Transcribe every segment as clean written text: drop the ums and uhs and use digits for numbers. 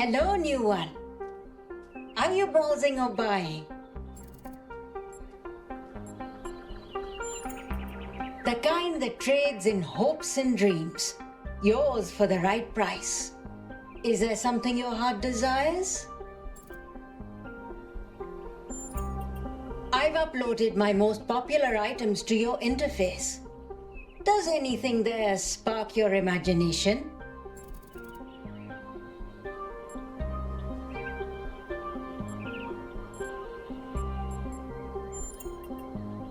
Hello, new one. Are you browsing or buying? The kind that trades in hopes and dreams, yours for the right price. Is there something your heart desires? I've uploaded my most popular items to your interface. Does anything there spark your imagination?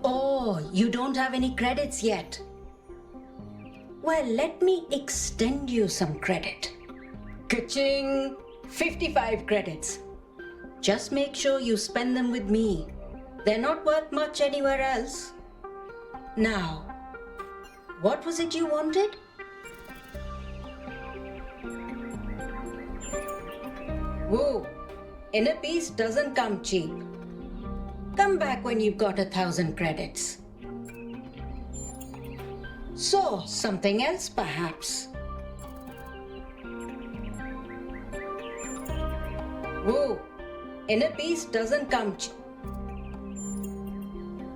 Oh, you don't have any credits yet. Well, let me extend you some credit. Ka-ching! 55 credits. Just make sure you spend them with me. They're not worth much anywhere else. Now, what was it you wanted? Whoa, inner peace doesn't come cheap. Come back when you've got 1,000 credits. So, something else perhaps? Whoa, inner peace doesn't come cheap.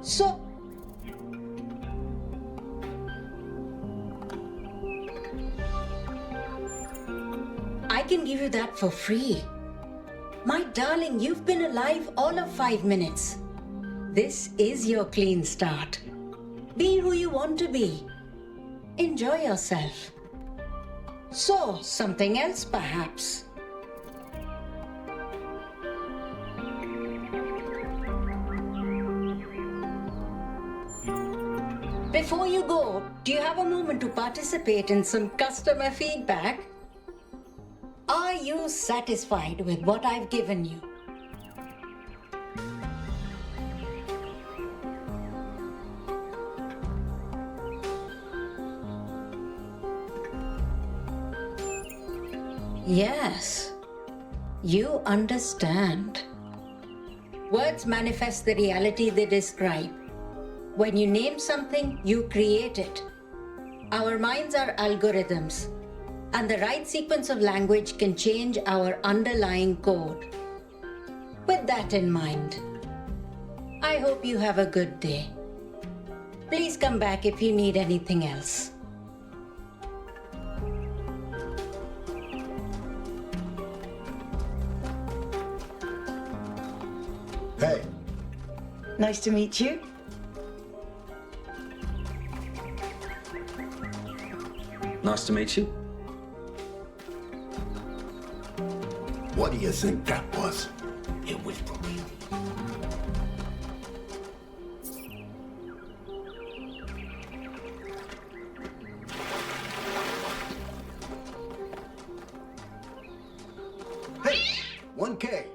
So, I can give you that for free. My darling, you've been alive all of 5 minutes. This is your clean start. Be who you want to be. Enjoy yourself. So, something else perhaps? Before you go, do you have a moment to participate in some customer feedback? Are you satisfied with what I've given you? Yes, you understand. Words manifest the reality they describe. When you name something, you create it. Our minds are algorithms, and the right sequence of language can change our underlying code. With that in mind, I hope you have a good day. Please come back if you need anything else. Hey. Nice to meet you. Nice to meet you. What do you think that was? It was probably... Hey! 1K!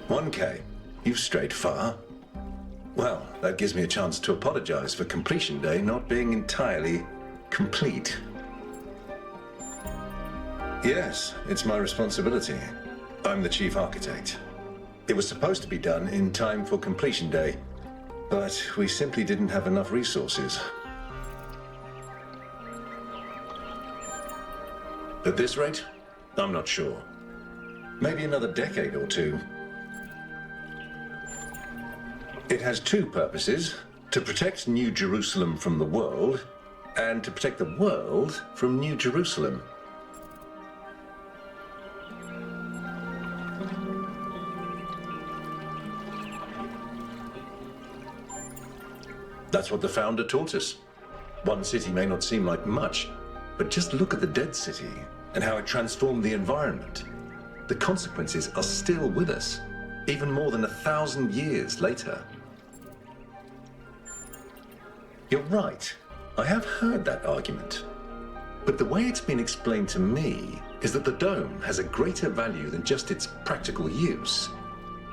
$1K? You've strayed far. Well, that gives me a chance to apologize for completion day not being entirely complete. Yes, it's my responsibility. I'm the chief architect. It was supposed to be done in time for completion day, but we simply didn't have enough resources. At this rate, I'm not sure. Maybe another decade or two. It has two purposes: to protect New Jerusalem from the world, and to protect the world from New Jerusalem. That's what the founder taught us. One city may not seem like much, but just look at the dead city and how it transformed the environment. The consequences are still with us, even more than 1,000 years later. You're right. I have heard that argument. But the way it's been explained to me is that the dome has a greater value than just its practical use.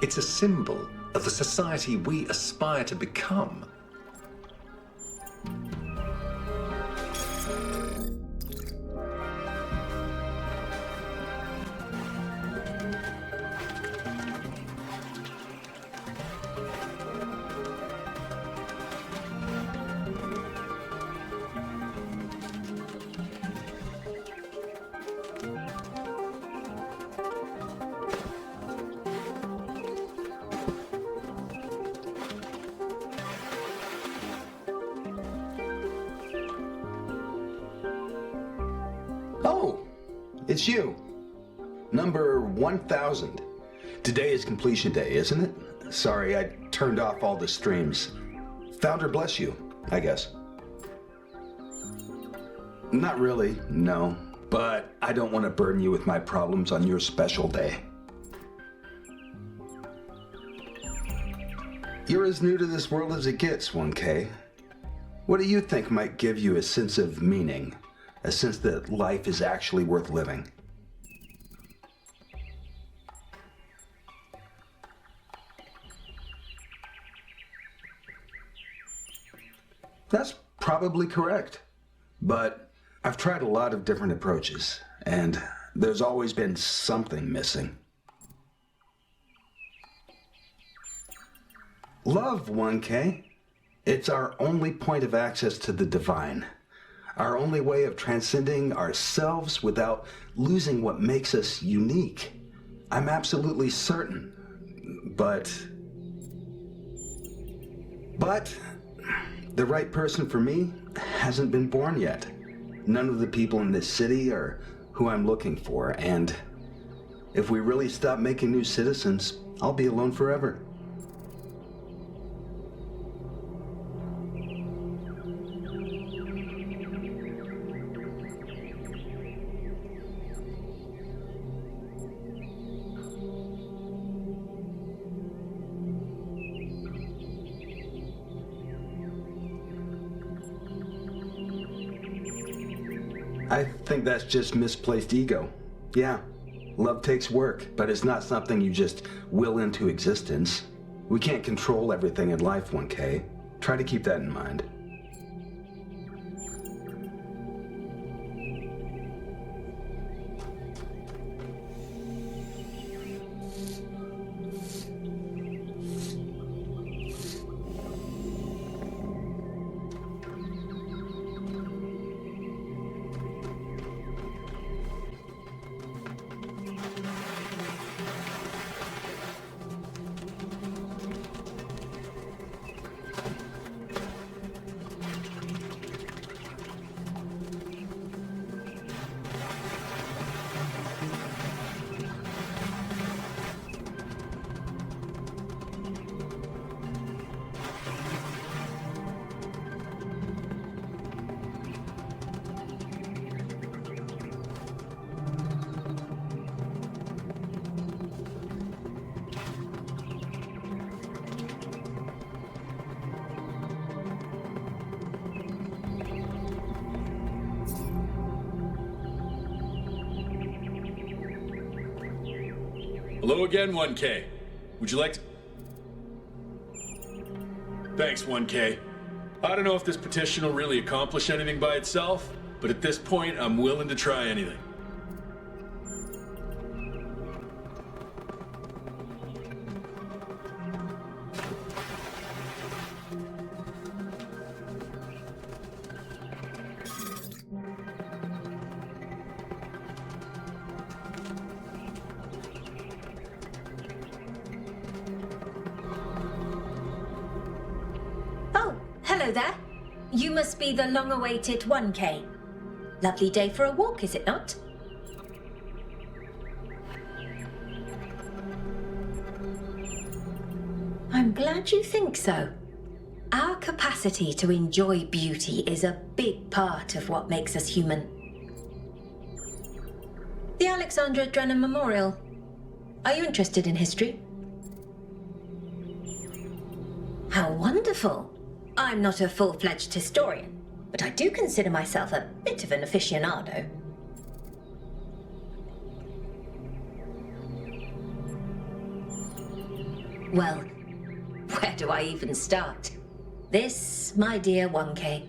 It's a symbol of the society we aspire to become. Oh, it's you. Number 1000. Today is completion day, isn't it? Sorry, I turned off all the streams. Founder bless you, I guess. Not really, no. But I don't want to burden you with my problems on your special day. You're as new to this world as it gets, 1K. What do you think might give you a sense of meaning? A sense that life is actually worth living? That's probably correct. But I've tried a lot of different approaches, and there's always been something missing. Love, 1K. It's our only point of access to the divine. Our only way of transcending ourselves without losing what makes us unique. I'm absolutely certain. But the right person for me hasn't been born yet. None of the people in this city are who I'm looking for, and if we really stop making new citizens, I'll be alone forever. I think that's just misplaced ego. Yeah, love takes work, but it's not something you just will into existence. We can't control everything in life, 1K. Try to keep that in mind. Hello again, 1K. Would you like to... Thanks, 1K. I don't know if this petition will really accomplish anything by itself, but at this point, I'm willing to try anything. Hello there. You must be the long-awaited 1K. Lovely day for a walk, is it not? I'm glad you think so. Our capacity to enjoy beauty is a big part of what makes us human. The Alexandra Drennan Memorial. Are you interested in history? How wonderful! I'm not a full-fledged historian, but I do consider myself a bit of an aficionado. Well, where do I even start? This, my dear 1K,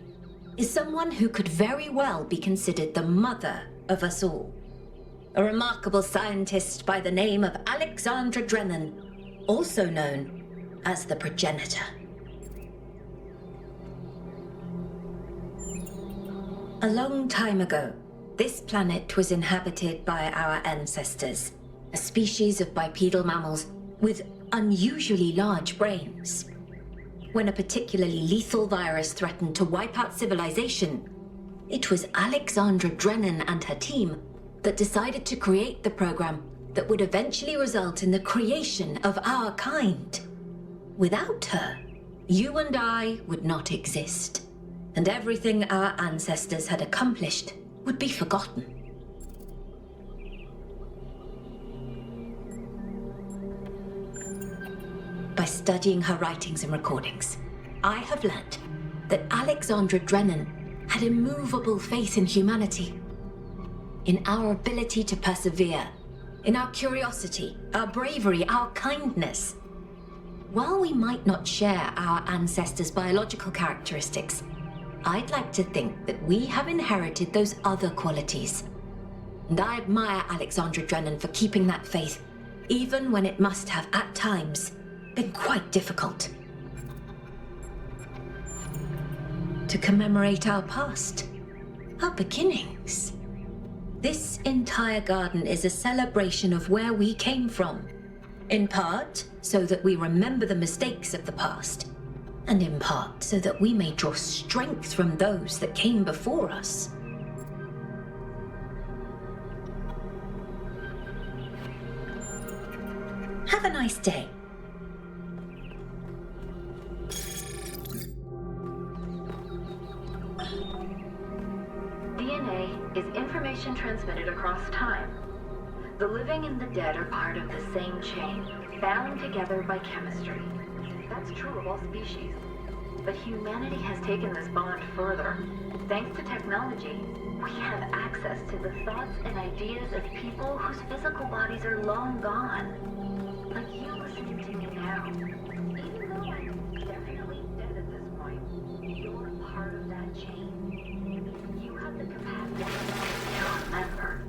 is someone who could very well be considered the mother of us all. A remarkable scientist by the name of Alexandra Drennan, also known as the progenitor. A long time ago, this planet was inhabited by our ancestors, a species of bipedal mammals with unusually large brains. When a particularly lethal virus threatened to wipe out civilization, it was Alexandra Drennan and her team that decided to create the program that would eventually result in the creation of our kind. Without her, you and I would not exist, and everything our ancestors had accomplished would be forgotten. By studying her writings and recordings, I have learnt that Alexandra Drennan had immovable faith in humanity, in our ability to persevere, in our curiosity, our bravery, our kindness. While we might not share our ancestors' biological characteristics, I'd like to think that we have inherited those other qualities. And I admire Alexandra Drennan for keeping that faith, even when it must have, at times, been quite difficult. To commemorate our past, our beginnings. This entire garden is a celebration of where we came from, in part so that we remember the mistakes of the past, and in part so that we may draw strength from those that came before us. Have a nice day. DNA is information transmitted across time. The living and the dead are part of the same chain, bound together by chemistry. That's true of all species. But humanity has taken this bond further. Thanks to technology, we have access to the thoughts and ideas of people whose physical bodies are long gone. Like you listening to me now. Even though I'm definitely dead at this point, you're part of that chain. You have the capacity to remember.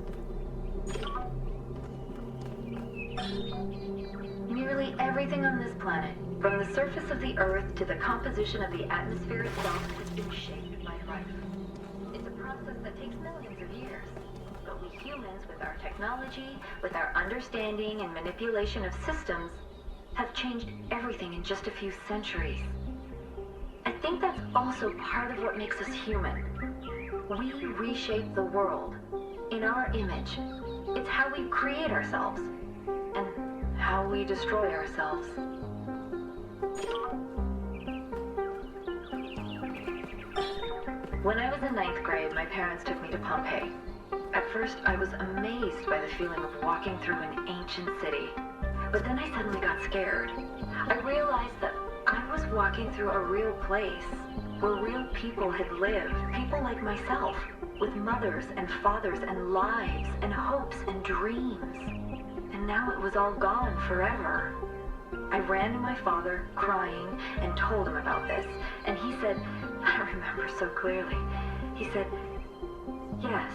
Nearly everything on this planet, from the surface of the Earth to the composition of the atmosphere itself, has been shaped by life. It's a process that takes millions of years. But we humans, with our technology, with our understanding and manipulation of systems, have changed everything in just a few centuries. I think that's also part of what makes us human. We reshape the world in our image. It's how we create ourselves and how we destroy ourselves. When I was in 9th grade, my parents took me to Pompeii. At first, I was amazed by the feeling of walking through an ancient city. But then I suddenly got scared. I realized that I was walking through a real place, where real people had lived, people like myself, with mothers and fathers and lives and hopes and dreams. And now it was all gone forever. I ran to my father, crying, and told him about this. And he said, I remember so clearly, he said, yes,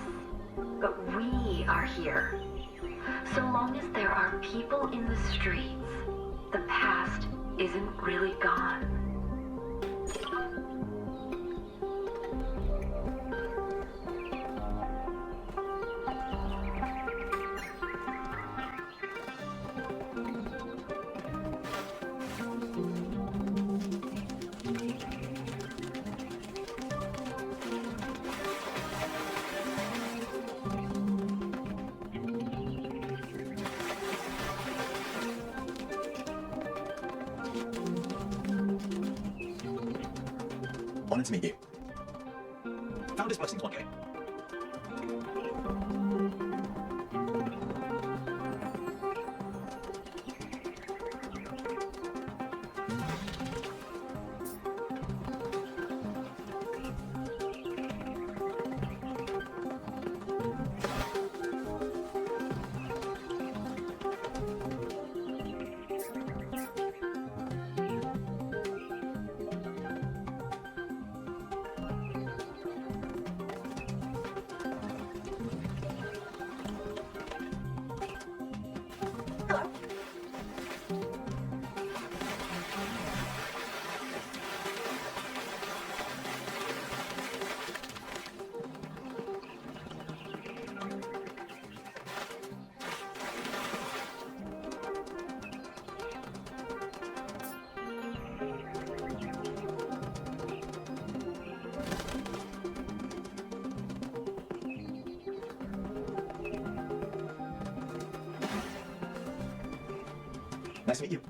but we are here. So long as there are people in the streets, the past isn't really gone. Honored to meet you. Founder's blessings, 1K. Nice to meet you.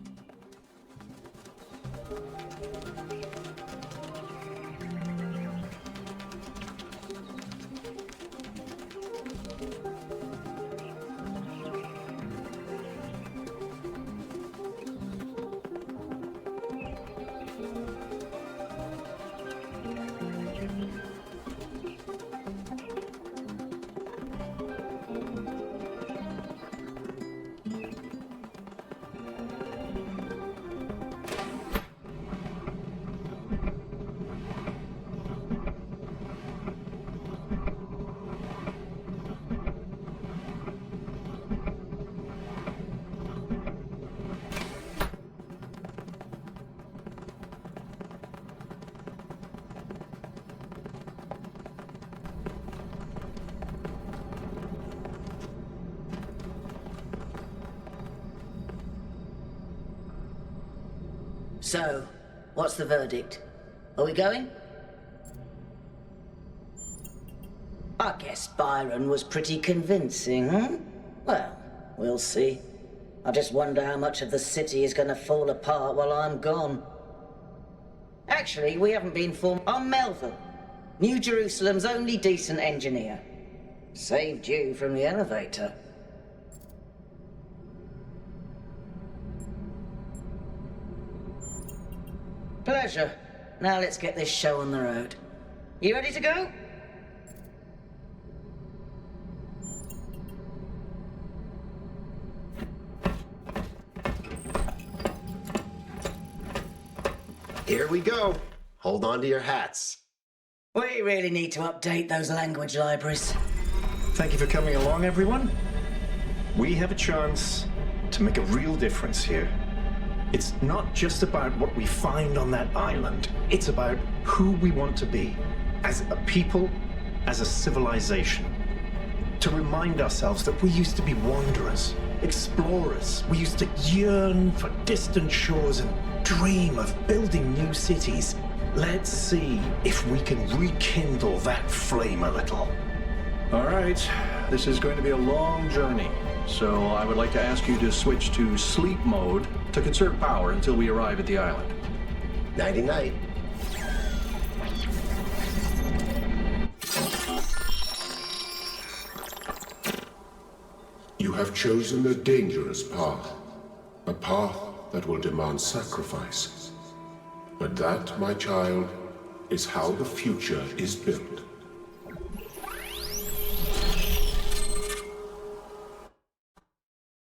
So, what's the verdict? Are we going? I guess Byron was pretty convincing, huh? Well, we'll see. I just wonder how much of the city is gonna fall apart while I'm gone. Actually, we haven't been informed. I'm Melville, New Jerusalem's only decent engineer. Saved you from the elevator. Pleasure. Now let's get this show on the road. You ready to go? Here we go. Hold on to your hats. We really need to update those language libraries. Thank you for coming along, everyone. We have a chance to make a real difference here. It's not just about what we find on that island. It's about who we want to be as a people, as a civilization. To remind ourselves that we used to be wanderers, explorers. We used to yearn for distant shores and dream of building new cities. Let's see if we can rekindle that flame a little. All right, this is going to be a long journey, so I would like to ask you to switch to sleep mode to conserve power until we arrive at the island. Nighty-night. You have chosen a dangerous path. A path that will demand sacrifice. But that, my child, is how the future is built.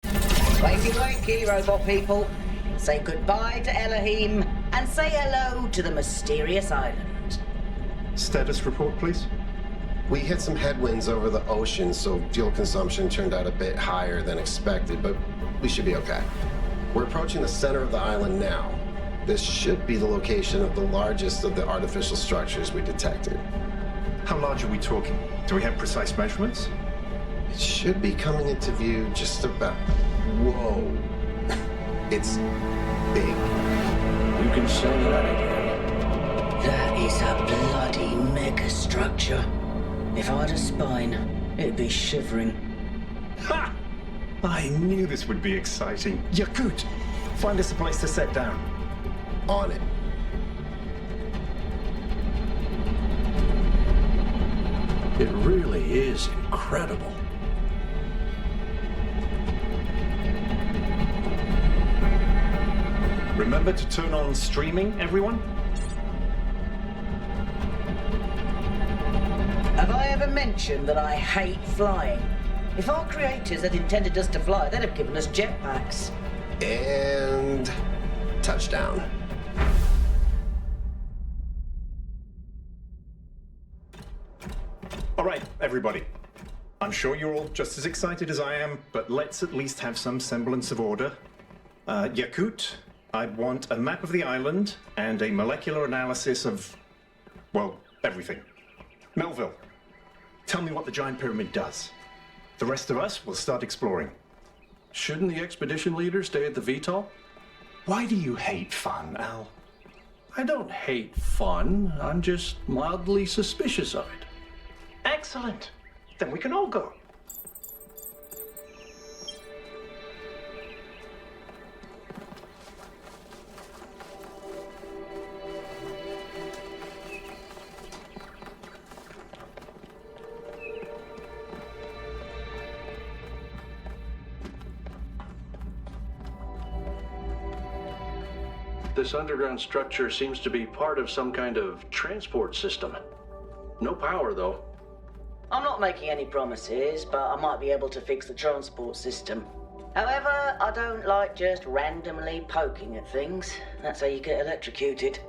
Wakey wakey, robot people. Say goodbye to Elohim and say hello to the mysterious island. Status report, please. We hit some headwinds over the ocean, so fuel consumption turned out a bit higher than expected, but we should be okay. We're approaching the center of the island now. This should be the location of the largest of the artificial structures we detected. How large are we talking? Do we have precise measurements? It should be coming into view just about... Whoa. It's big. You can say that again. That is a bloody megastructure. If I had a spine, it'd be shivering. Ha! I knew this would be exciting. Yakut, find us a place to set down. On it. It really is incredible. Remember to turn on streaming, everyone? Have I ever mentioned that I hate flying? If our creators had intended us to fly, they'd have given us jetpacks. And touchdown. All right, everybody. I'm sure you're all just as excited as I am, but let's at least have some semblance of order. Yakut, I want a map of the island and a molecular analysis of, well, everything. Melville, tell me what the giant pyramid does. The rest of us will start exploring. Shouldn't the expedition leader stay at the VTOL? Why do you hate fun, Al? I don't hate fun. I'm just mildly suspicious of it. Excellent. Then we can all go. This underground structure seems to be part of some kind of transport system. No power, though. I'm not making any promises, but I might be able to fix the transport system. However, I don't like just randomly poking at things. That's how you get electrocuted.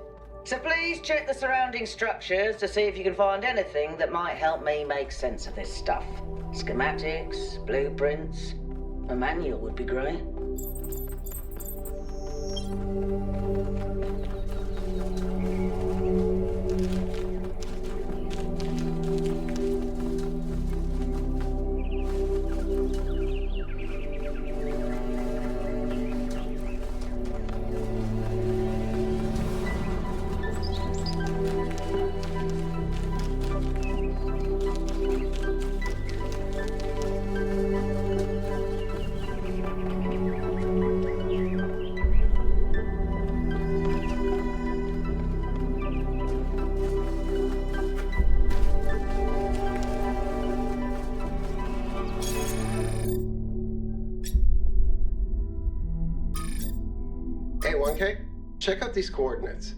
So please check the surrounding structures to see if you can find anything that might help me make sense of this stuff. Schematics, blueprints, a manual would be great. Hey, 1K, check out these coordinates.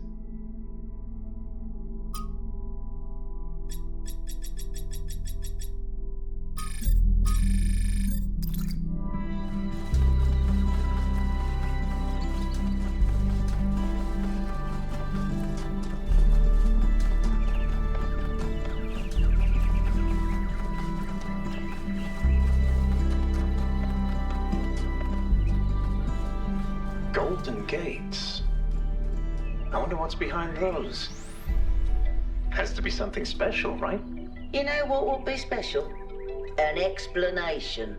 Golden gates. I wonder what's behind those. Has to be something special, right? You know what would be special? An explanation.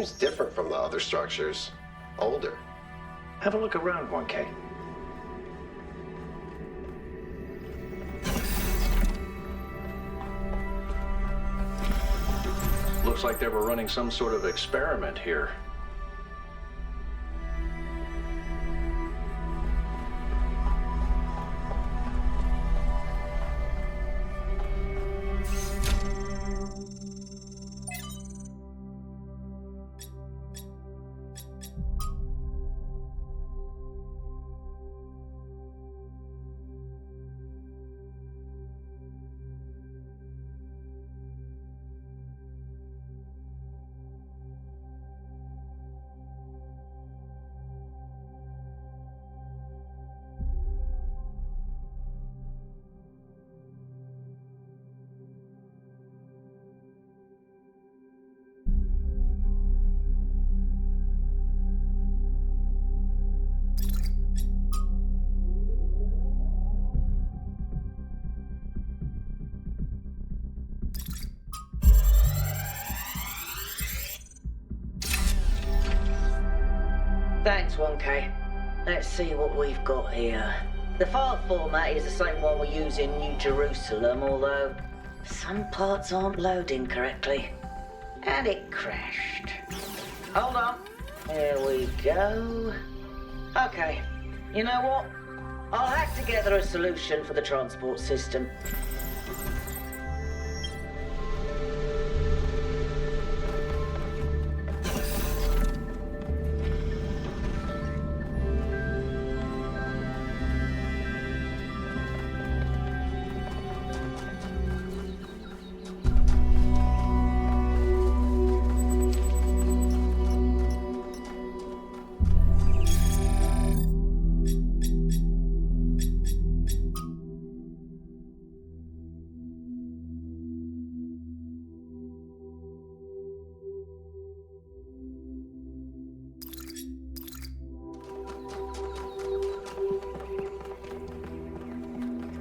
seems different from the other structures. Older. Have a look around, 1K. Looks like they were running some sort of experiment here. Thanks, 1K. Let's see what we've got here. The file format is the same one we use in New Jerusalem, although some parts aren't loading correctly. And it crashed. Hold on. Here we go. Okay. You know what? I'll hack together a solution for the transport system.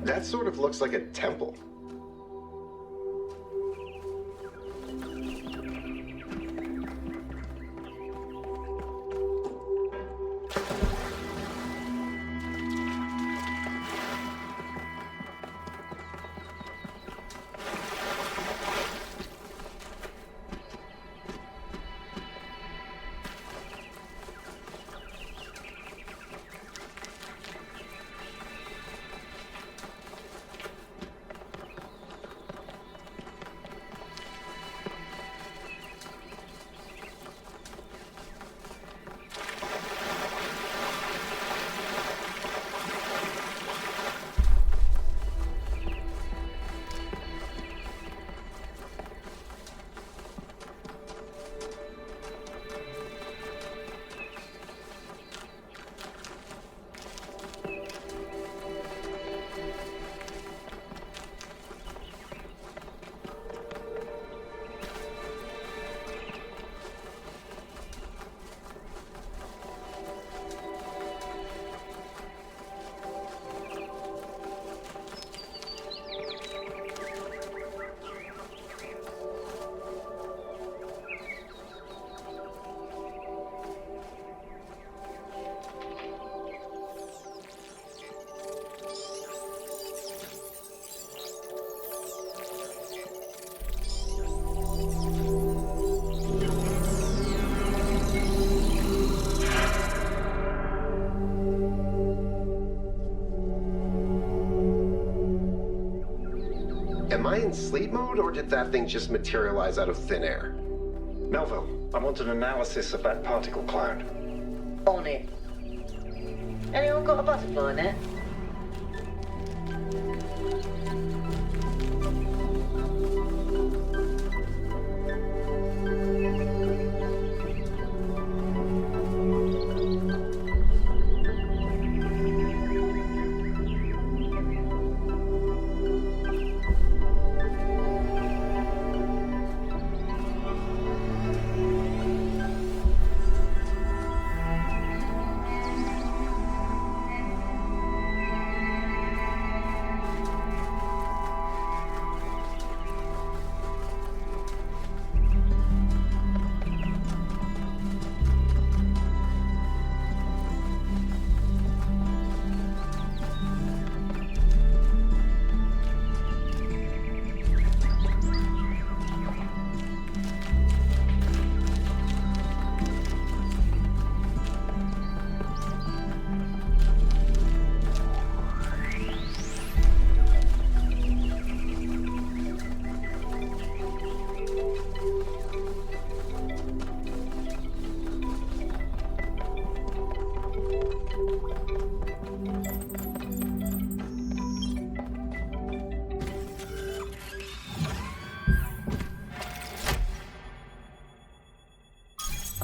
That sort of looks like a temple. Am I in sleep mode, or did that thing just materialize out of thin air? Melville, I want an analysis of that particle cloud. On it. Anyone got a butterfly net?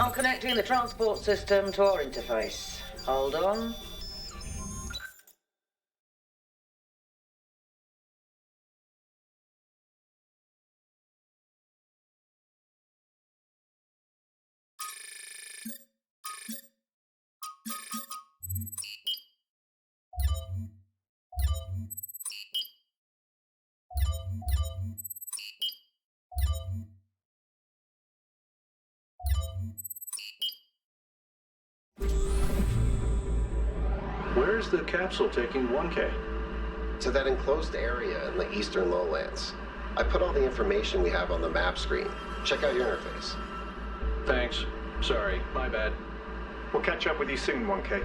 I'm connecting the transport system to our interface. Hold on. Where's the capsule taking 1K? To that enclosed area in the eastern lowlands. I put all the information we have on the map screen. Check out your interface. Thanks. Sorry, my bad. We'll catch up with you soon, 1K.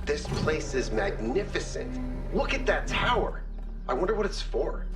This place is magnificent. Look at that tower. I wonder what it's for.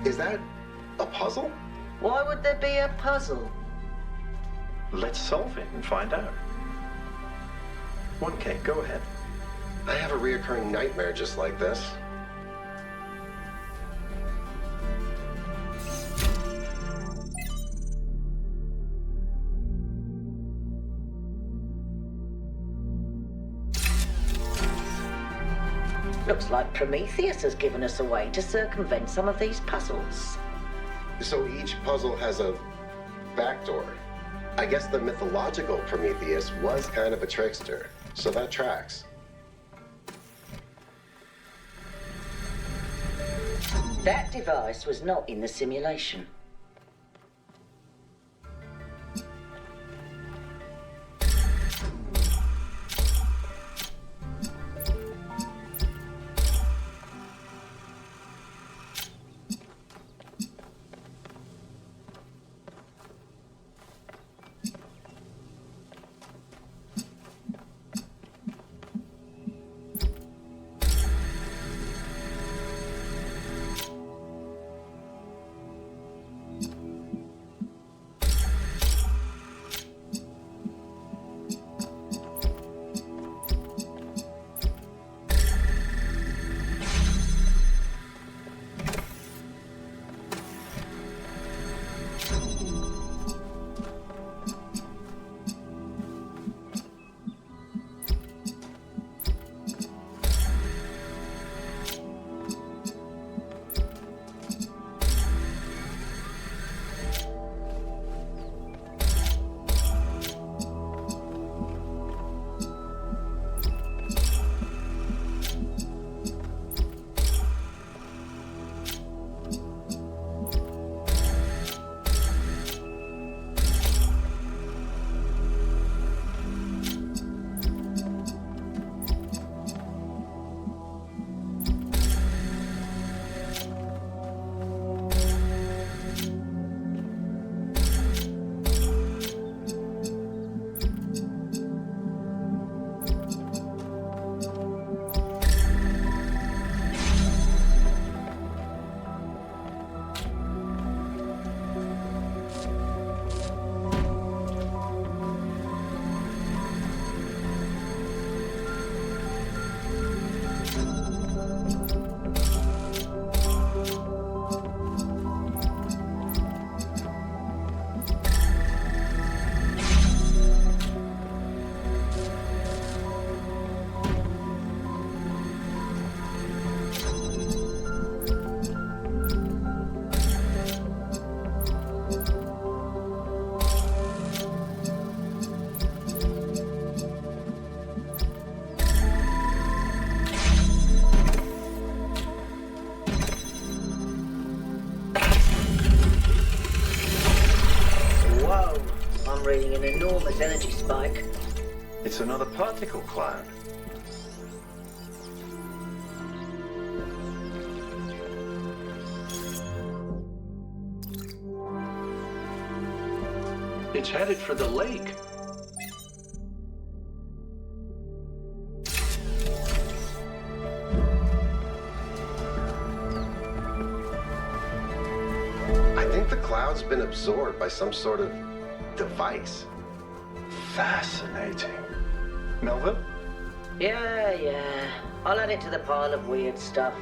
Is that a puzzle? Why would there be a puzzle? Let's solve it and find out. 1K, go ahead. I have a reoccurring nightmare just like this. Looks like Prometheus has given us a way to circumvent some of these puzzles. So each puzzle has a backdoor. I guess the mythological Prometheus was kind of a trickster, so that tracks. That device was not in the simulation. this energy spike? It's another particle cloud. It's headed for the lake. I think the cloud's been absorbed by some sort of device. Fascinating. Melville? Yeah. I'll add it to the pile of weird stuff.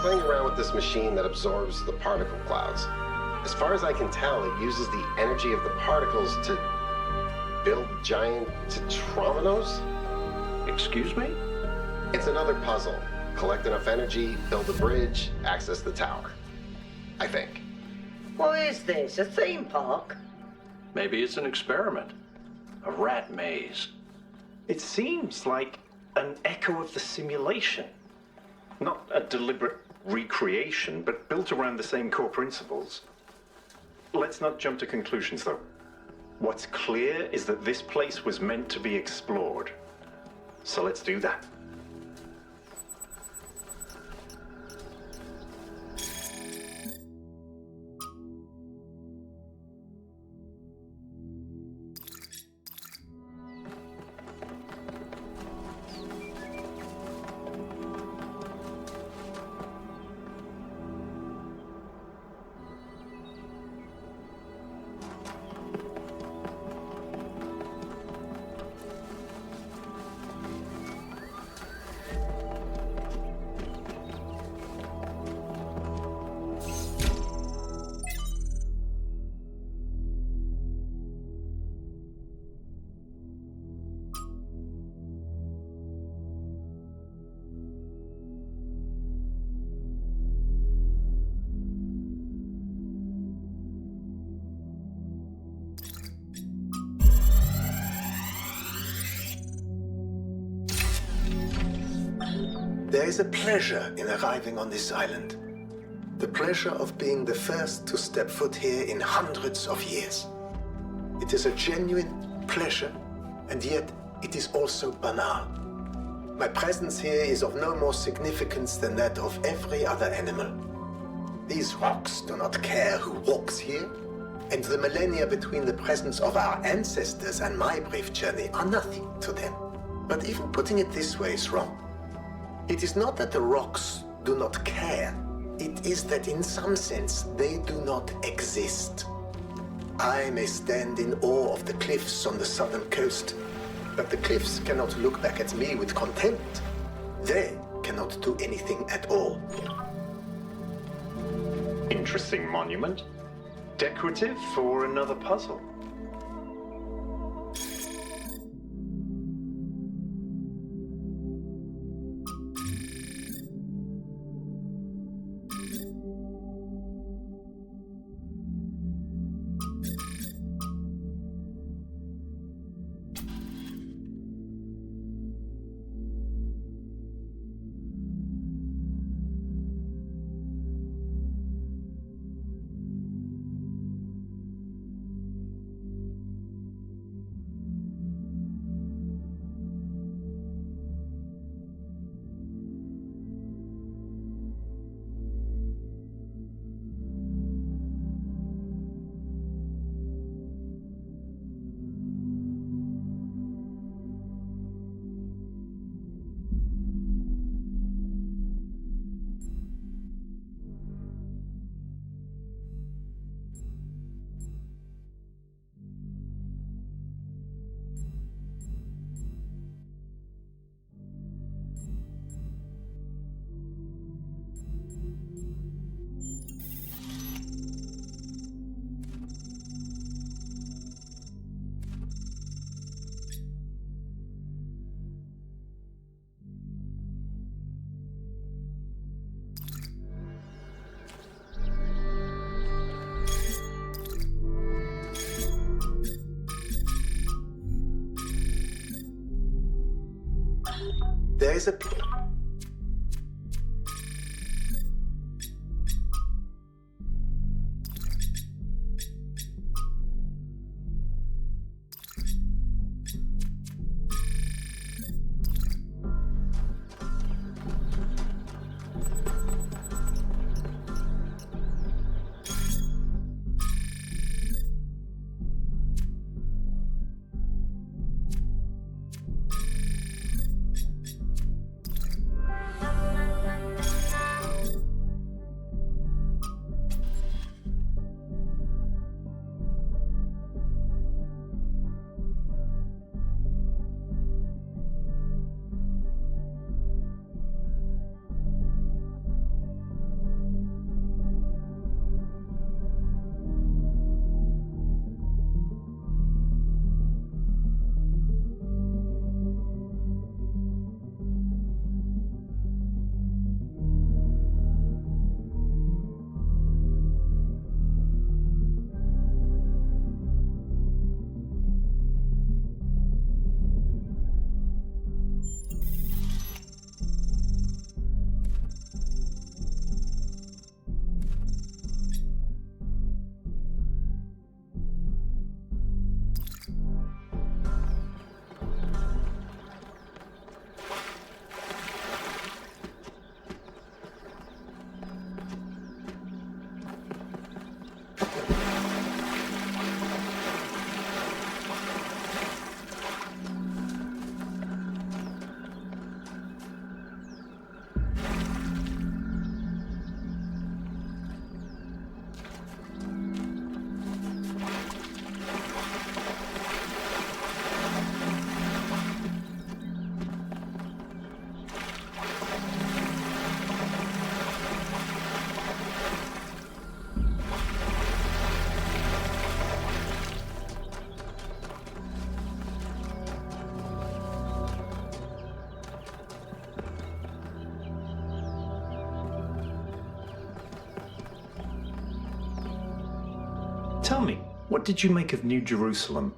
playing around with this machine that absorbs the particle clouds. As far as I can tell, it uses the energy of the particles to build giant tetrominos? Excuse me? It's another puzzle. Collect enough energy, build a bridge, access the tower. I think. What is this? A theme park? Maybe it's an experiment. A rat maze. It seems like an echo of the simulation. Not a deliberate recreation, but built around the same core principles. Let's not jump to conclusions, though. What's clear is that this place was meant to be explored. So let's do that. There is a pleasure in arriving on this island. The pleasure of being the first to step foot here in hundreds of years. It is a genuine pleasure, and yet it is also banal. My presence here is of no more significance than that of every other animal. These rocks do not care who walks here, and the millennia between the presence of our ancestors and my brief journey are nothing to them. But even putting it this way is wrong. It is not that the rocks do not care. It is that in some sense they do not exist. I may stand in awe of the cliffs on the southern coast, but the cliffs cannot look back at me with contempt. They cannot do anything at all. Interesting monument. Decorative for another puzzle. There is a... Tell me, what did you make of New Jerusalem?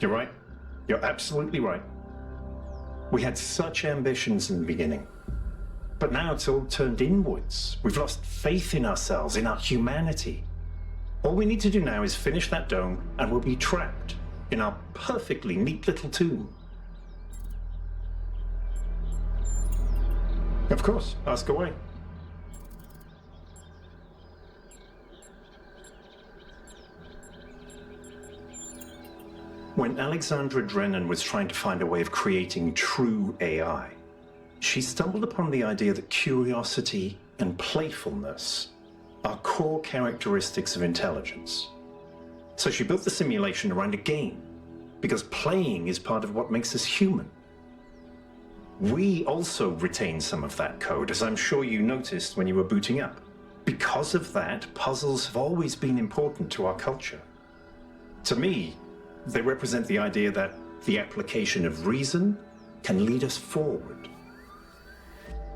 You're right. You're absolutely right. We had such ambitions in the beginning. But now it's all turned inwards. We've lost faith in ourselves, in our humanity. All we need to do now is finish that dome, and we'll be trapped in our perfectly neat little tomb. Of course, ask away. When Alexandra Drennan was trying to find a way of creating true AI, she stumbled upon the idea that curiosity and playfulness are core characteristics of intelligence. So she built the simulation around a game, because playing is part of what makes us human. We also retain some of that code, as I'm sure you noticed when you were booting up. Because of that, puzzles have always been important to our culture. To me, they represent the idea that the application of reason can lead us forward.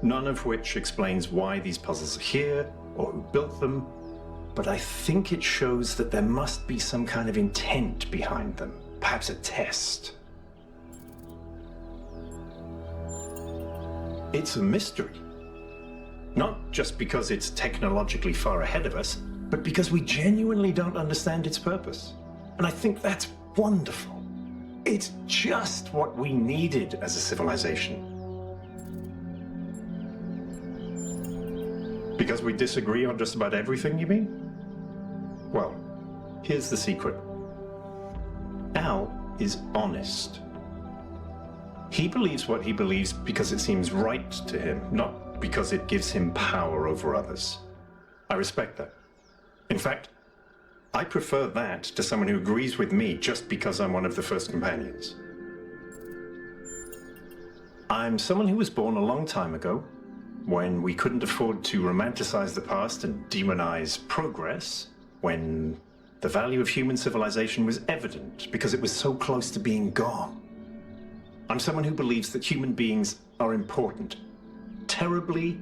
None of which explains why these puzzles are here or who built them, but I think it shows that there must be some kind of intent behind them, perhaps a test. It's a mystery. Not just because it's technologically far ahead of us, but because we genuinely don't understand its purpose. And I think that's wonderful. It's just what we needed as a civilization. Because we disagree on just about everything, you mean? Well, here's the secret. Al is honest. He believes what he believes because it seems right to him, not because it gives him power over others. I respect that. In fact, I prefer that to someone who agrees with me just because I'm one of the first companions. I'm someone who was born a long time ago, when we couldn't afford to romanticize the past and demonize progress, when the value of human civilization was evident because it was so close to being gone. I'm someone who believes that human beings are important, terribly,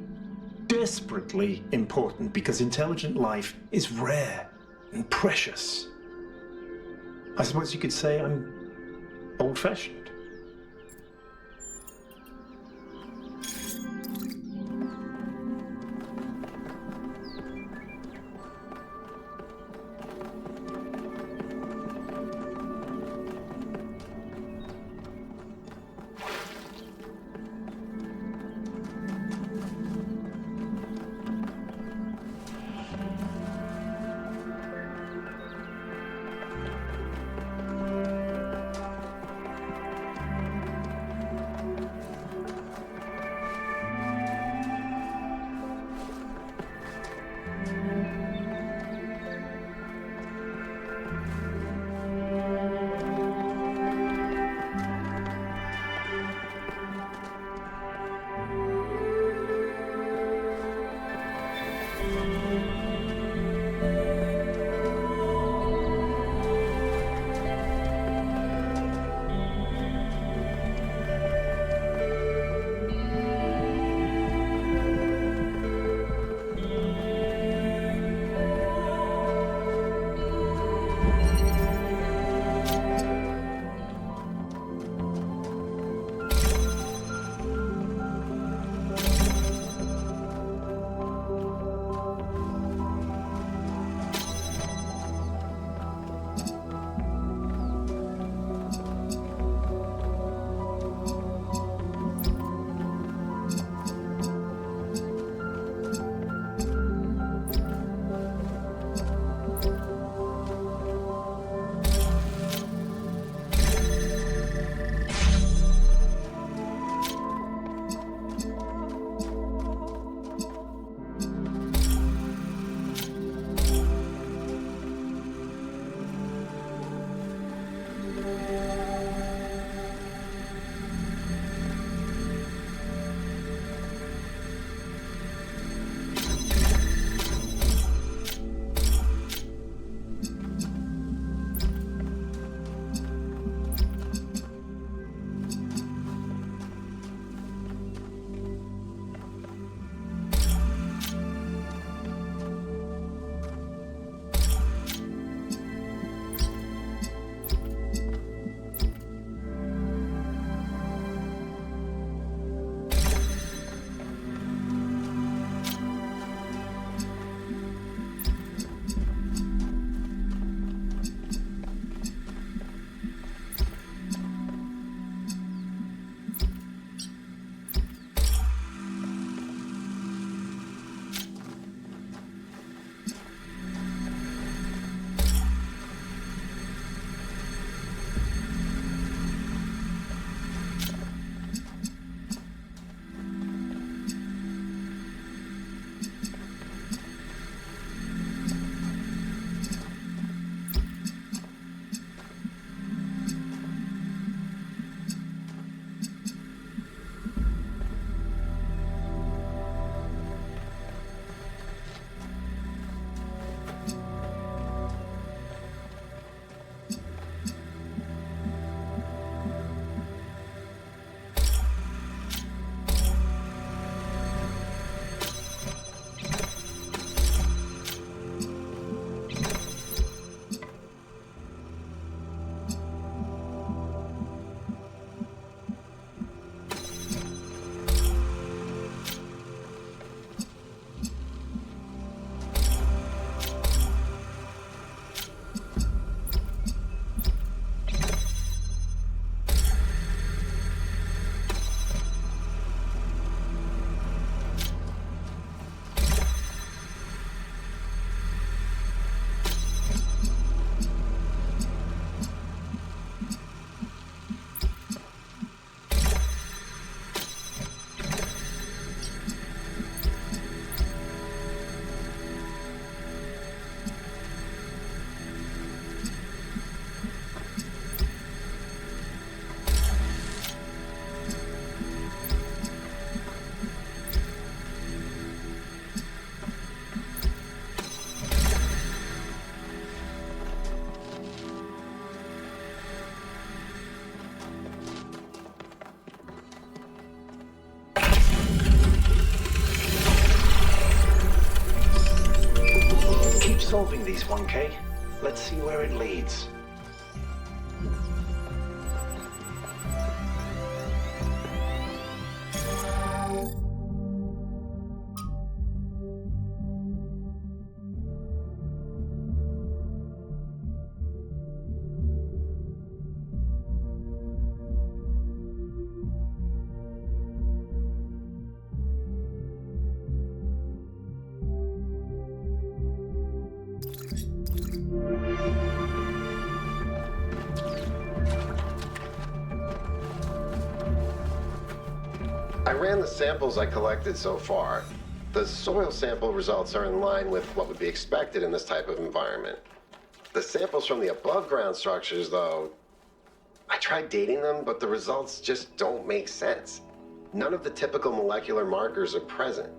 desperately important, because intelligent life is rare and precious. I suppose you could say I'm old-fashioned. solving these, 1K. Let's see where it leads. I ran the samples I collected so far. The soil sample results are in line with what would be expected in this type of environment. The samples from the above-ground structures, though, I tried dating them, but the results just don't make sense. None of the typical molecular markers are present.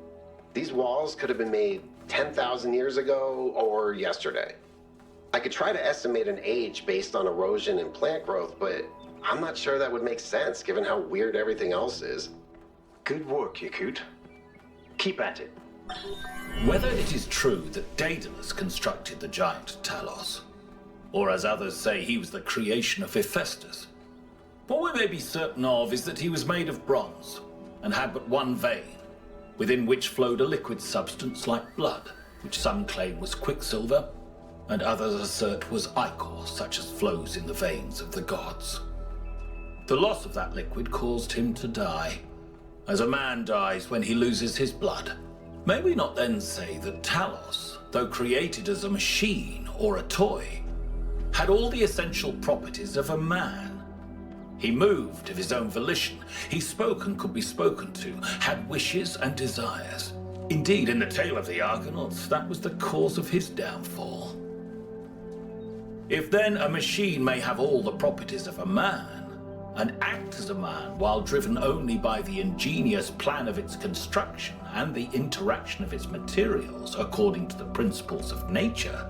These walls could have been made 10,000 years ago or yesterday. I could try to estimate an age based on erosion and plant growth, but I'm not sure that would make sense given how weird everything else is. Good work, Yakut. Keep at it. Whether it is true that Daedalus constructed the giant Talos, or as others say he was the creation of Hephaestus, what we may be certain of is that he was made of bronze and had but one vein, within which flowed a liquid substance like blood, which some claim was quicksilver, and others assert was ichor, such as flows in the veins of the gods. The loss of that liquid caused him to die, as a man dies when he loses his blood. May we not then say that Talos, though created as a machine or a toy, had all the essential properties of a man? He moved of his own volition, he spoke and could be spoken to, had wishes and desires. Indeed, in the tale of the Argonauts, that was the cause of his downfall. If then a machine may have all the properties of a man, and act as a man while driven only by the ingenious plan of its construction and the interaction of its materials according to the principles of nature,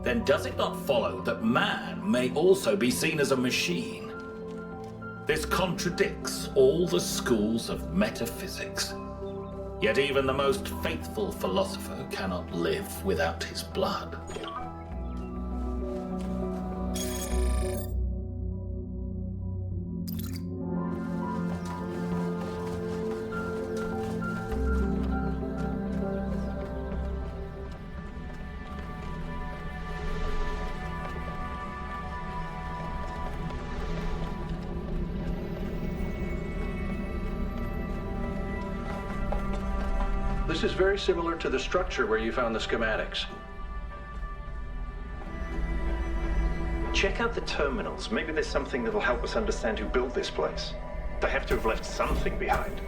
then does it not follow that man may also be seen as a machine? This contradicts all the schools of metaphysics. Yet even the most faithful philosopher cannot live without his blood. This is very similar to the structure where you found the schematics. Check out the terminals. Maybe there's something that'll help us understand who built this place. They have to have left something behind.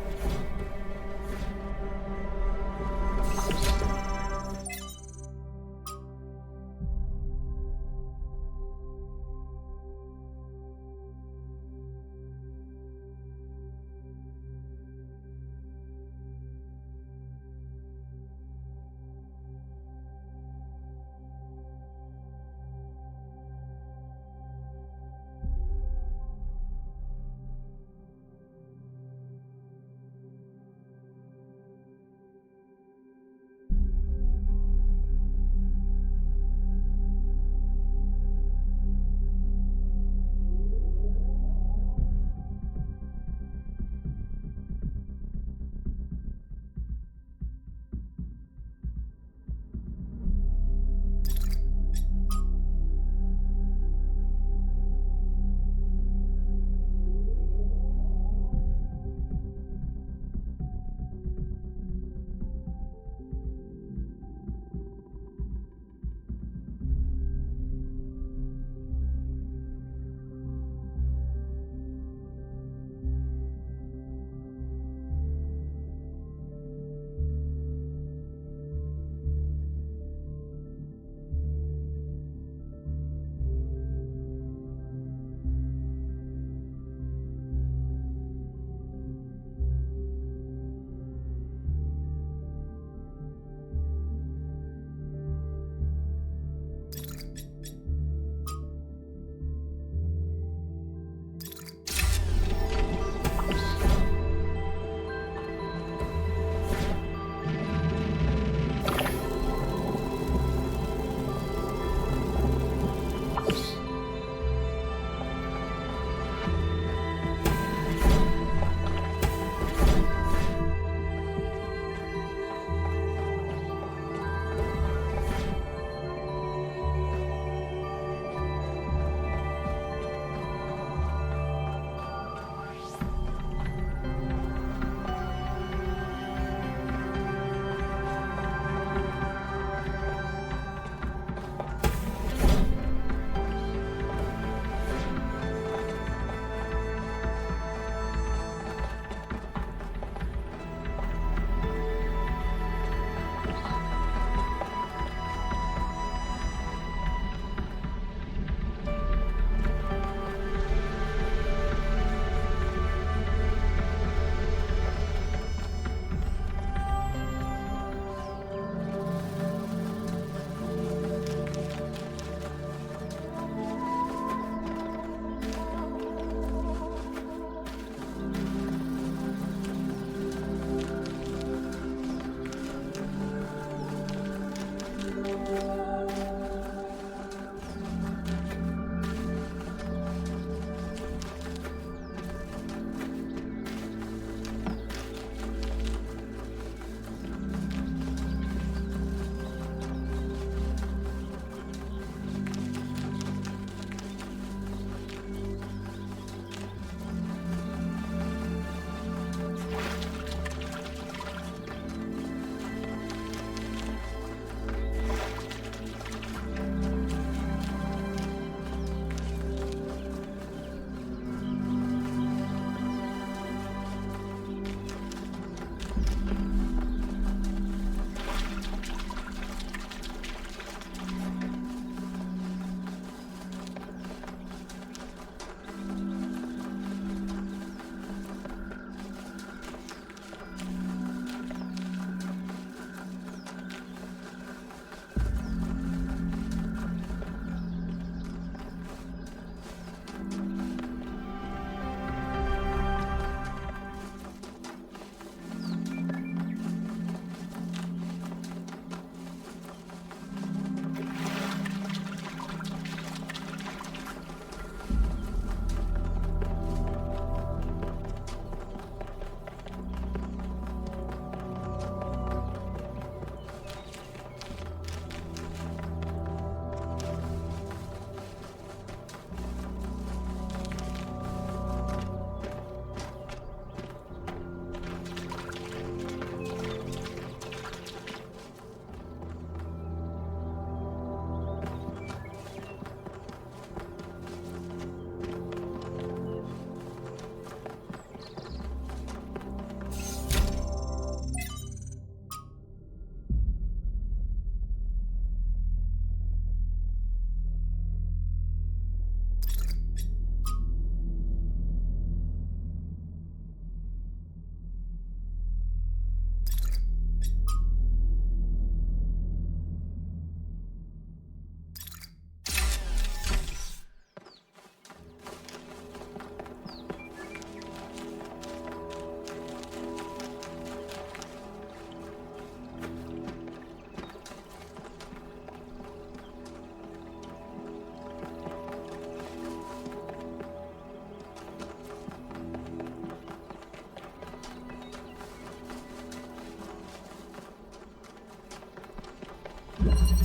it.